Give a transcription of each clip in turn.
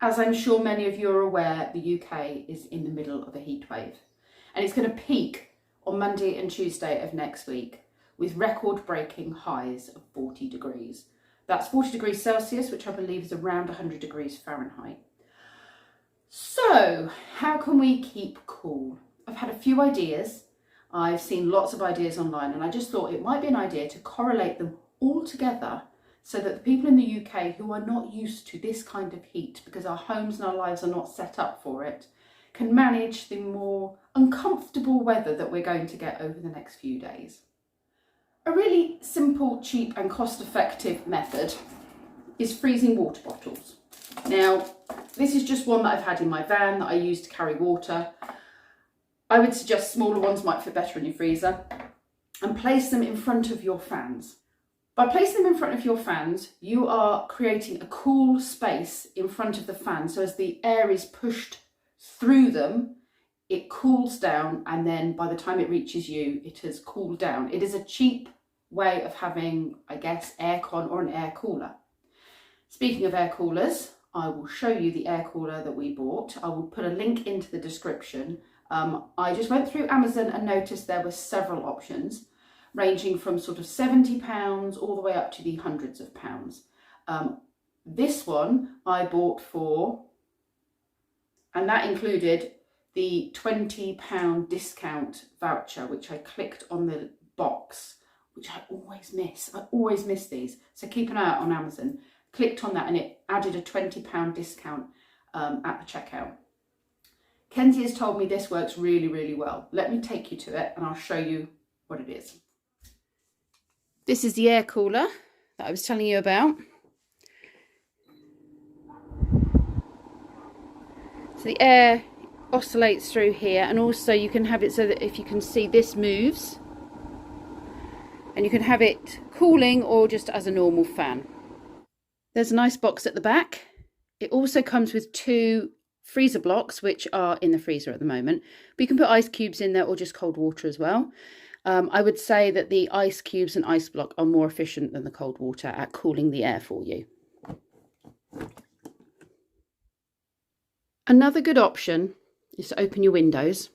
As I'm sure many of you are aware, the UK is in the middle of a heat wave, and it's going to peak on Monday and Tuesday of next week with record-breaking highs of 40 degrees. That's 40 degrees Celsius, which I believe is around 100 degrees Fahrenheit. So, how can we keep cool? I've had a few ideas. I've seen lots of ideas online, and I just thought it might be an idea to correlate them all together so that the people in the UK who are not used to this kind of heat, because our homes and our lives are not set up for it, can manage the more uncomfortable weather that we're going to get over the next few days. A really simple, cheap and cost-effective method is freezing water bottles. Now, this is just one that I've had in my van that I use to carry water. I would suggest smaller ones might fit better in your freezer, and place them in front of your fans. By placing them in front of your fans, you are creating a cool space in front of the fan. So as the air is pushed through them, it cools down, and then by the time it reaches you, it has cooled down. It is a cheap way of having, I guess, aircon or an air cooler. Speaking of air coolers, I will show you the air cooler that we bought. I will put a link into the description. I just went through Amazon and noticed there were several options, ranging from sort of £70 all the way up to the hundreds of pounds. This one I bought for, and that included the £20 discount voucher, which I clicked on the box, which I always miss. I always miss these. So keep an eye out on Amazon. Clicked on that and it added a £20 discount at the checkout. Kenzie has told me this works really, really well. Let me take you to it and I'll show you what it is. This is the air cooler that I was telling you about. So the air oscillates through here, and also you can have it so that if you can see, this moves, and you can have it cooling or just as a normal fan. There's a nice box at the back. It also comes with 2 freezer blocks, which are in the freezer at the moment, but you can put ice cubes in there or just cold water as well. I would say that the ice cubes and ice block are more efficient than the cold water at cooling the air for you. Another good option is to open your windows.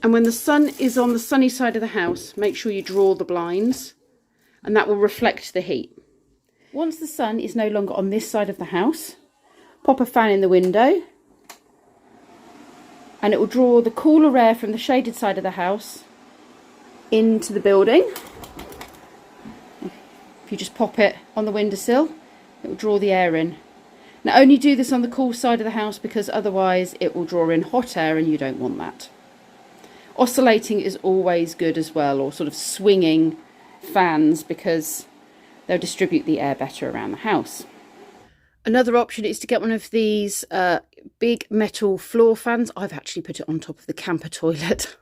And when the sun is on the sunny side of the house, make sure you draw the blinds, and that will reflect the heat. Once the sun is no longer on this side of the house, pop a fan in the window, and it will draw the cooler air from the shaded side of the house into the building. If you just pop it on the windowsill, it will draw the air in. Now, only do this on the cool side of the house, because otherwise it will draw in hot air and you don't want that. Oscillating is always good as well, or sort of swinging fans, because they'll distribute the air better around the house. Another option is to get one of these big metal floor fans. I've actually put it on top of the camper toilet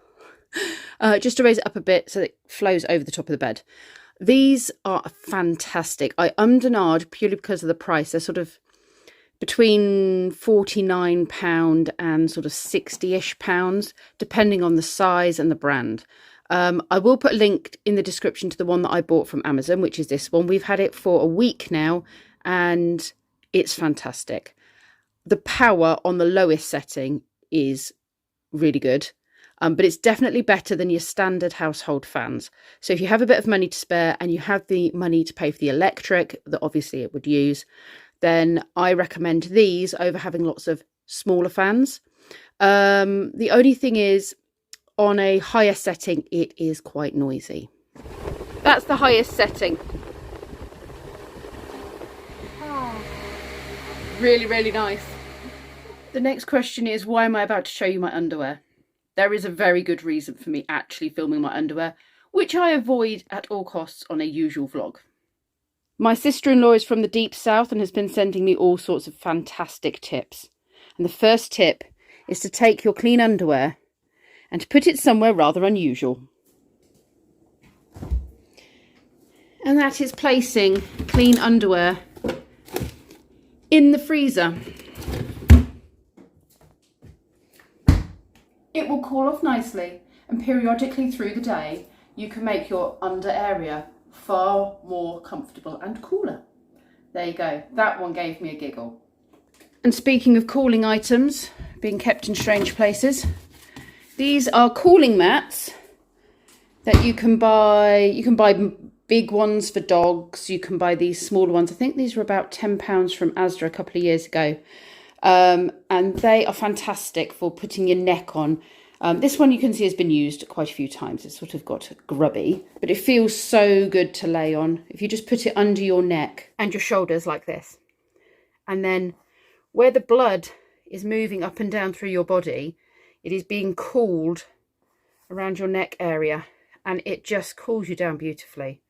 just to raise it up a bit so that it flows over the top of the bed. These are fantastic. I ummed and ahed purely because of the price. They're sort of between £49 and sort of £60-ish, depending on the size and the brand. I will put a link in the description to the one that I bought from Amazon, which is this one. We've had it for a week now and it's fantastic. The power on the lowest setting is really good, but it's definitely better than your standard household fans. So if you have a bit of money to spare and you have the money to pay for the electric that obviously it would use, then I recommend these over having lots of smaller fans. The only thing is, on a higher setting, it is quite noisy. That's the highest setting. Oh. Really, really nice. The next question is, why am I about to show you my underwear? There is a very good reason for me actually filming my underwear, which I avoid at all costs on a usual vlog. My sister-in-law is from the deep south and has been sending me all sorts of fantastic tips. And the first tip is to take your clean underwear and to put it somewhere rather unusual. And that is placing clean underwear in the freezer. It will cool off nicely, and periodically through the day you can make your under area far more comfortable and cooler. There you go. That one gave me a giggle. And speaking of cooling items being kept in strange places, these are cooling mats that you can buy. You can buy big ones for dogs. You can buy these smaller ones. I think these were about £10 from Asda a couple of years ago. And they are fantastic for putting your neck on. This one you can see has been used quite a few times. It's sort of got grubby, but it feels so good to lay on. If you just put it under your neck and your shoulders like this, and then where the blood is moving up and down through your body, it is being cooled around your neck area, and it just cools you down beautifully.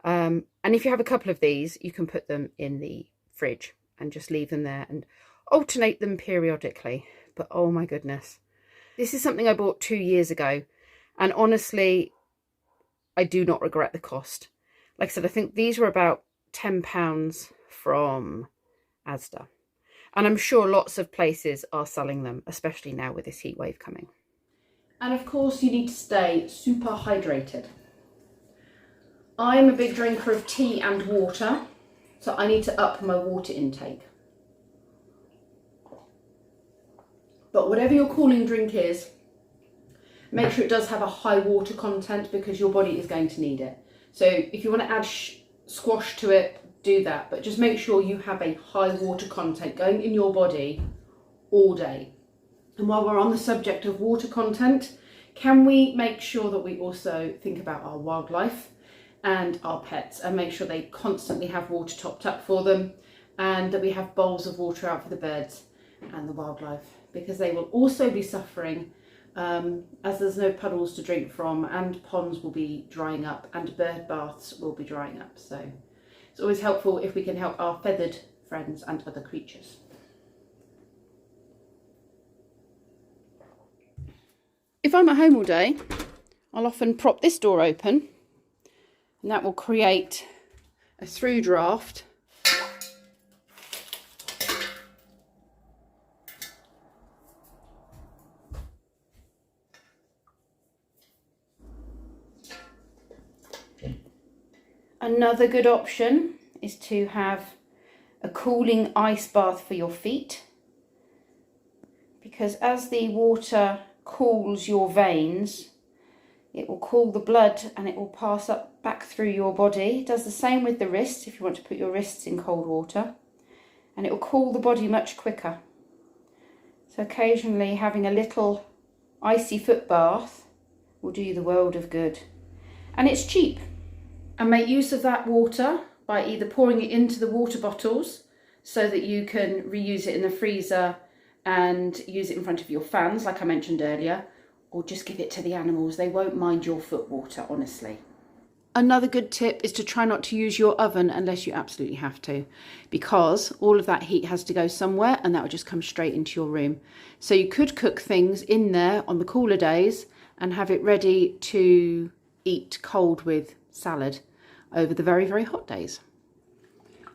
And if you have a couple of these, you can put them in the fridge and just leave them there and alternate them periodically. But oh my goodness, this is something I bought 2 years ago, and honestly, I do not regret the cost. Like I said, I think these were about £10 from Asda. And I'm sure lots of places are selling them, especially now with this heat wave coming. And of course, you need to stay super hydrated. I'm a big drinker of tea and water, so I need to up my water intake. But whatever your cooling drink is, make sure it does have a high water content, because your body is going to need it. So if you want to add squash to it, do that, but just make sure you have a high water content going in your body all day. And while we're on the subject of water content, can we make sure that we also think about our wildlife and our pets, and make sure they constantly have water topped up for them, and that we have bowls of water out for the birds and the wildlife, because they will also be suffering as there's no puddles to drink from, and ponds will be drying up, and bird baths will be drying up. So it's always helpful if we can help our feathered friends and other creatures. If I'm at home all day, I'll often prop this door open, and that will create a through draft . Another good option is to have a cooling ice bath for your feet, because as the water cools your veins, it will cool the blood and it will pass up back through your body. It does the same with the wrists if you want to put your wrists in cold water, and it will cool the body much quicker. So occasionally having a little icy foot bath will do you the world of good, and it's cheap. And make use of that water by either pouring it into the water bottles so that you can reuse it in the freezer and use it in front of your fans, like I mentioned earlier, or just give it to the animals. They won't mind your foot water, honestly. Another good tip is to try not to use your oven unless you absolutely have to, because all of that heat has to go somewhere, and that will just come straight into your room. So you could cook things in there on the cooler days and have it ready to eat cold with salad over the very, very hot days.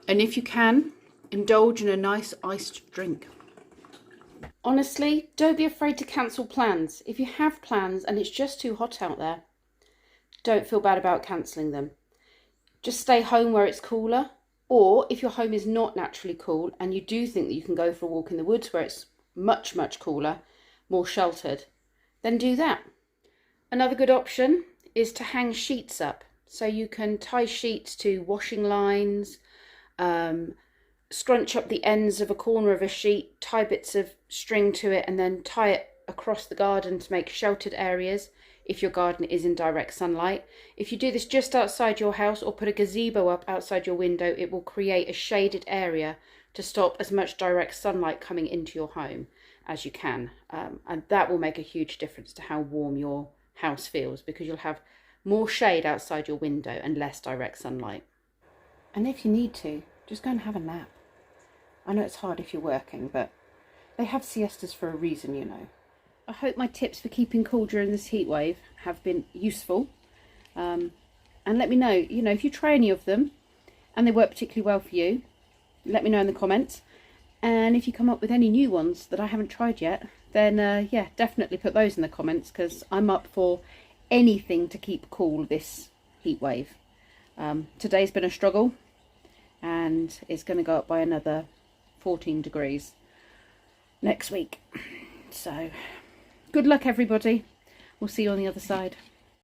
And if you can, indulge in a nice iced drink. Honestly, don't be afraid to cancel plans. If you have plans and it's just too hot out there, don't feel bad about cancelling them. Just stay home where it's cooler, or if your home is not naturally cool and you do think that you can go for a walk in the woods where it's much, much cooler, more sheltered, then do that. Another good option is to hang sheets up. So you can tie sheets to washing lines, scrunch up the ends of a corner of a sheet, tie bits of string to it, and then tie it across the garden to make sheltered areas if your garden is in direct sunlight. If you do this just outside your house, or put a gazebo up outside your window, it will create a shaded area to stop as much direct sunlight coming into your home as you can. And that will make a huge difference to how warm your house feels, because you'll have more shade outside your window and less direct sunlight. And if you need to, just go and have a nap. I know it's hard if you're working, but they have siestas for a reason, you know. I hope my tips for keeping cool during this heat wave have been useful. And let me know, if you try any of them and they work particularly well for you, let me know in the comments. And if you come up with any new ones that I haven't tried yet, then yeah, definitely put those in the comments, because I'm up for anything to keep cool this heat wave. Today's been a struggle, and it's going to go up by another 14 degrees next week. So good luck everybody, we'll see you on the other side.